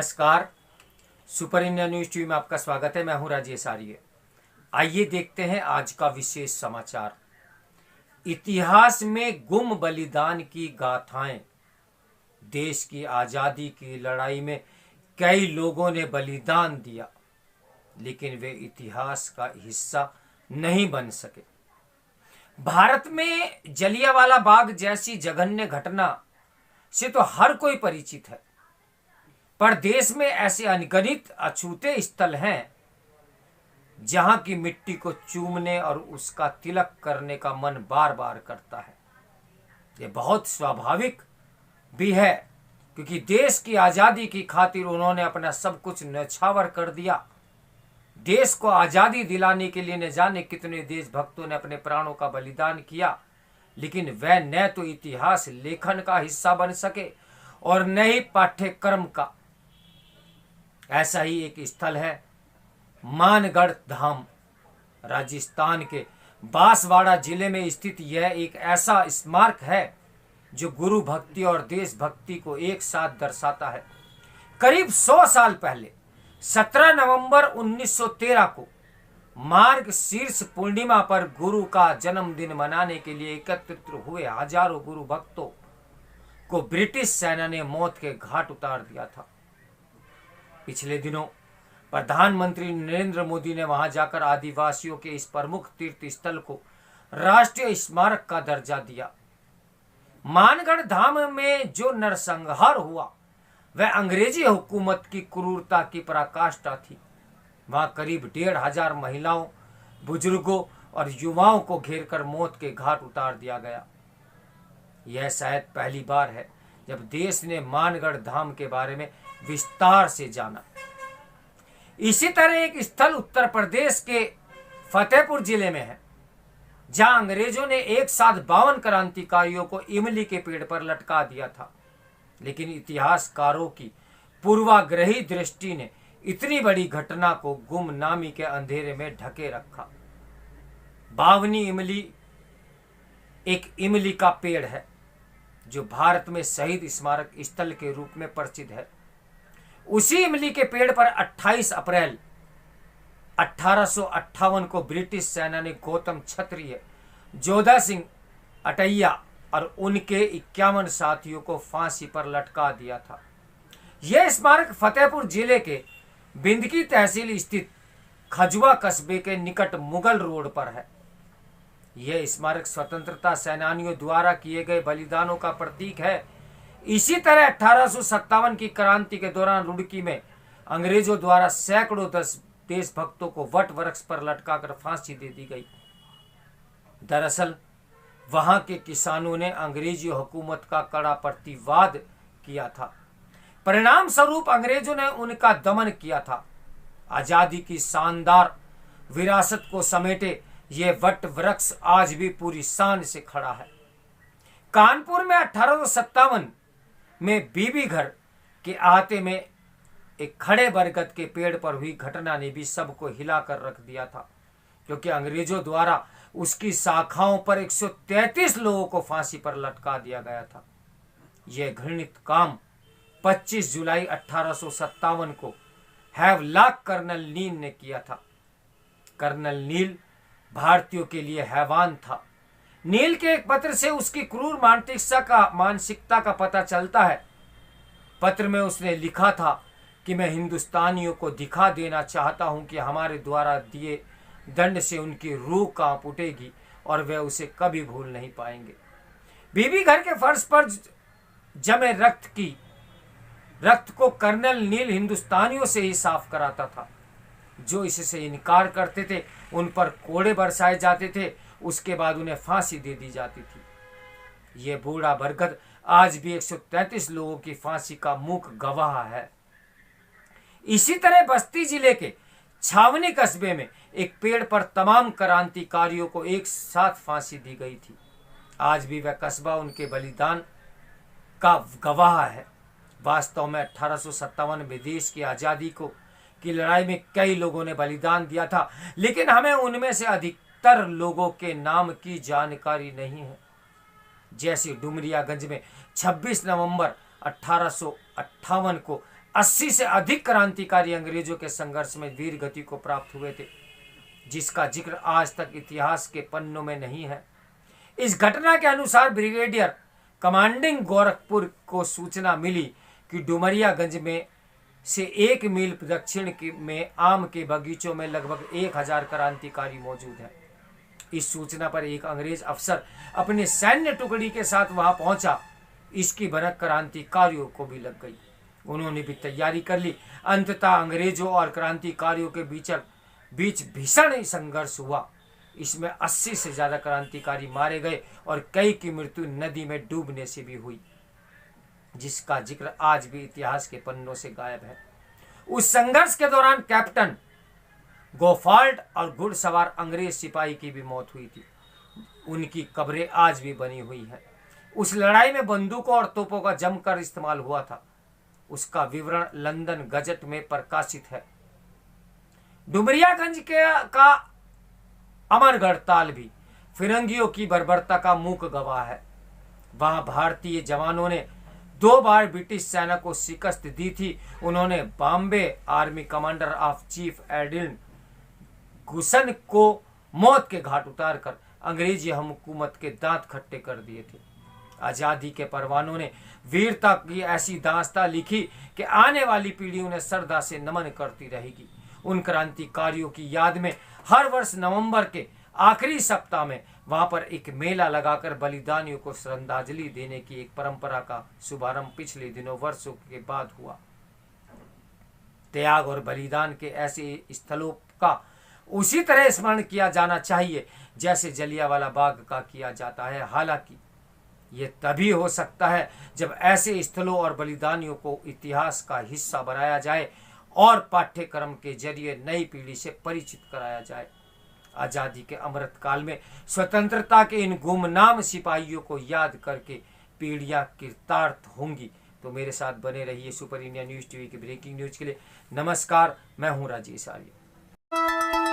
नमस्कार। Super India news TV में आपका स्वागत है। मैं हूं राजेश आर्य। आइए देखते हैं आज का विशेष समाचार। इतिहास में गुम बलिदान की गाथाएं। देश की आजादी की लड़ाई में कई लोगों ने बलिदान दिया, लेकिन वे इतिहास का हिस्सा नहीं बन सके। भारत में जलियांवाला बाग जैसी जघन्य घटना से तो हर कोई परिचित है, पर देश में ऐसे अनगिनत अछूते स्थल हैं जहां की मिट्टी को चूमने और उसका तिलक करने का मन बार बार करता है। ये बहुत स्वाभाविक भी है, क्योंकि देश की आजादी की खातिर उन्होंने अपना सब कुछ न्यौछावर कर दिया। देश को आजादी दिलाने के लिए न जाने कितने देशभक्तों ने अपने प्राणों का बलिदान किया, लेकिन वह न तो इतिहास लेखन का हिस्सा बन सके और न ही पाठ्यक्रम का। ऐसा ही एक स्थल है मानगढ़ धाम। राजस्थान के बांसवाड़ा जिले में स्थित यह एक ऐसा स्मारक है जो गुरु भक्ति और देशभक्ति को एक साथ दर्शाता है। करीब 100 साल पहले 17 नवंबर 1913 को मार्गशीर्ष पूर्णिमा पर गुरु का जन्मदिन मनाने के लिए एकत्रित हुए हजारों गुरु भक्तों को ब्रिटिश सेना ने मौत के घाट उतार दिया था। पिछले दिनों प्रधानमंत्री नरेंद्र मोदी ने वहां जाकर आदिवासियों के इस प्रमुख तीर्थ स्थल को राष्ट्रीय स्मारक का दर्जा दिया। मानगढ़ धाम में जो नरसंहार हुआ वह अंग्रेजी हुकूमत की क्रूरता की पराकाष्ठा थी। वहां करीब 1,500 महिलाओं, बुजुर्गों और युवाओं को घेरकर मौत के घाट उतार दिया गया। यह शायद पहली बार है जब देश ने मानगढ़ धाम के बारे में विस्तार से जाना। इसी तरह एक स्थल उत्तर प्रदेश के फतेहपुर जिले में है, जहां अंग्रेजों ने एक साथ 52 क्रांतिकारियों को इमली के पेड़ पर लटका दिया था, लेकिन इतिहासकारों की पूर्वाग्रही दृष्टि ने इतनी बड़ी घटना को गुमनामी के अंधेरे में ढके रखा। बावनी इमली एक इमली का पेड़ है जो भारत में शहीद स्मारक स्थल के रूप में परिचित है। उसी इमली के पेड़ पर 28 अप्रैल 1858 को ब्रिटिश सेना ने गौतम क्षत्रिय, जोधा सिंह अटैया और उनके 51 साथियों को फांसी पर लटका दिया था। यह स्मारक फतेहपुर जिले के बिंदकी तहसील स्थित खजुआ कस्बे के निकट मुगल रोड पर है। यह स्मारक स्वतंत्रता सेनानियों द्वारा किए गए बलिदानों का प्रतीक है। इसी तरह 1857 की क्रांति के दौरान रुड़की में अंग्रेजों द्वारा सैकड़ों देशभक्तों को वट वृक्ष पर लटकाकर फांसी दे दी गई। दरअसल वहां के किसानों ने अंग्रेजी हुकूमत का कड़ा प्रतिवाद किया था। परिणाम स्वरूप अंग्रेजों ने उनका दमन किया था। आजादी की शानदार विरासत को समेटे ये वट वृक्ष आज भी पूरी शान से खड़ा है। कानपुर में 1857 में बीबी घर के अहाते में एक खड़े बरगद के पेड़ पर हुई घटना ने भी सबको हिलाकर रख दिया था, क्योंकि अंग्रेजों द्वारा उसकी शाखाओं पर 133 लोगों को फांसी पर लटका दिया गया था। यह घृणित काम 25 जुलाई 1857 को हैवलॉक कर्नल नील ने किया था। कर्नल नील भारतीयों के लिए हैवान था। नील के एक पत्र से उसकी क्रूर मानसिकता का पता चलता है। पत्र में उसने लिखा था कि मैं हिंदुस्तानियों को दिखा देना चाहता हूं कि हमारे द्वारा दिए दंड से उनकी रूह कांप उठेगी और वे उसे कभी भूल नहीं पाएंगे। बीबी घर के फर्श पर जमे रक्त को कर्नल नील हिंदुस्तानियों से ही साफ कराता था। जो इससे इनकार करते थे उन पर कोड़े बरसाए जाते थे, उसके बाद उन्हें फांसी दे दी जाती थी। यह बूढ़ा बरगद आज भी 133 लोगों की फांसी का मूक गवाह है। इसी तरह बस्ती जिले के छावनी कस्बे में एक पेड़ पर तमाम क्रांतिकारियों को एक साथ फांसी दी गई थी। आज भी वह कस्बा उनके बलिदान का गवाह है। वास्तव में 1857 में देश की आजादी की लड़ाई में कई लोगों ने बलिदान दिया था, लेकिन हमें उनमें से अधिकतर लोगों के नाम की जानकारी नहीं है। जैसे डुमरियागंज में 26 नवंबर 1858 को 80 से अधिक क्रांतिकारी अंग्रेजों के संघर्ष में वीर गति को प्राप्त हुए थे, जिसका जिक्र आज तक इतिहास के पन्नों में नहीं है। इस घटना के अनुसार ब्रिगेडियर कमांडिंग गोरखपुर को सूचना मिली कि डुमरियागंज में से 1 मील दक्षिण में आम के बगीचों में लगभग 1000 क्रांतिकारी मौजूद हैं। इस सूचना पर एक अंग्रेज अफसर अपने सैन्य टुकड़ी के साथ वहां पहुंचा। इसकी भनक क्रांतिकारियों को भी लग गई। उन्होंने भी तैयारी कर ली। अंततः अंग्रेजों और क्रांतिकारियों के बीच भीषण संघर्ष हुआ। इसमें 80 से ज्यादा क्रांतिकारी मारे गए और कई की मृत्यु नदी में डूबने से भी हुई, जिसका जिक्र आज भी इतिहास के पन्नों से गायब है। उस संघर्ष के दौरान कैप्टन गोफाल्ट और घुड़सवार अंग्रेज सिपाही की भी मौत हुई थी। उनकी कब्रें आज भी बनी हुई हैं। उस लड़ाई में बंदूकों और तोपों का जमकर इस्तेमाल हुआ था। उसका विवरण लंदन गजट में प्रकाशित है। डुमरियागंज का अमरगढ़ ताल भी फिरंगियों की बर्बरता का मूक गवाह है। वहां भारतीय जवानों ने 2 बार ब्रिटिश सेना को शिकस्त दी थी। उन्होंने Bombay army commander of chief admiral गुसन को मौत के घाट उतारकर अंग्रेजी हुकूमत के दांत खट्टे कर दिए थे। आजादी के परवानों ने वीरता की ऐसी दास्तां लिखी कि आने वाली पीढ़ी उन्हें श्रद्धा से नमन करती रहेगी। उन क्रांतिकारियों की याद में हर वर्ष नवंबर के आखिरी सप्ताह में वहां पर एक मेला लगाकर बलिदानियों को श्रद्धांजलि देने की एक परंपरा का शुभारंभ पिछले दिनों वर्षों के बाद हुआ। त्याग और बलिदान के ऐसे स्थलों का उसी तरह स्मरण किया जाना चाहिए जैसे जलियांवाला बाग का किया जाता है। हालांकि ये तभी हो सकता है जब ऐसे स्थलों और बलिदानियों को इतिहास का हिस्सा बनाया जाए और पाठ्यक्रम के जरिए नई पीढ़ी से परिचित कराया जाए। आजादी के अमृत काल में स्वतंत्रता के इन गुमनाम सिपाहियों को याद करके पीढ़ियां कृतार्थ होंगी। तो मेरे साथ बने रहिए सुपर इंडिया न्यूज टीवी के ब्रेकिंग न्यूज के लिए। नमस्कार, मैं हूं राजेश आर्य।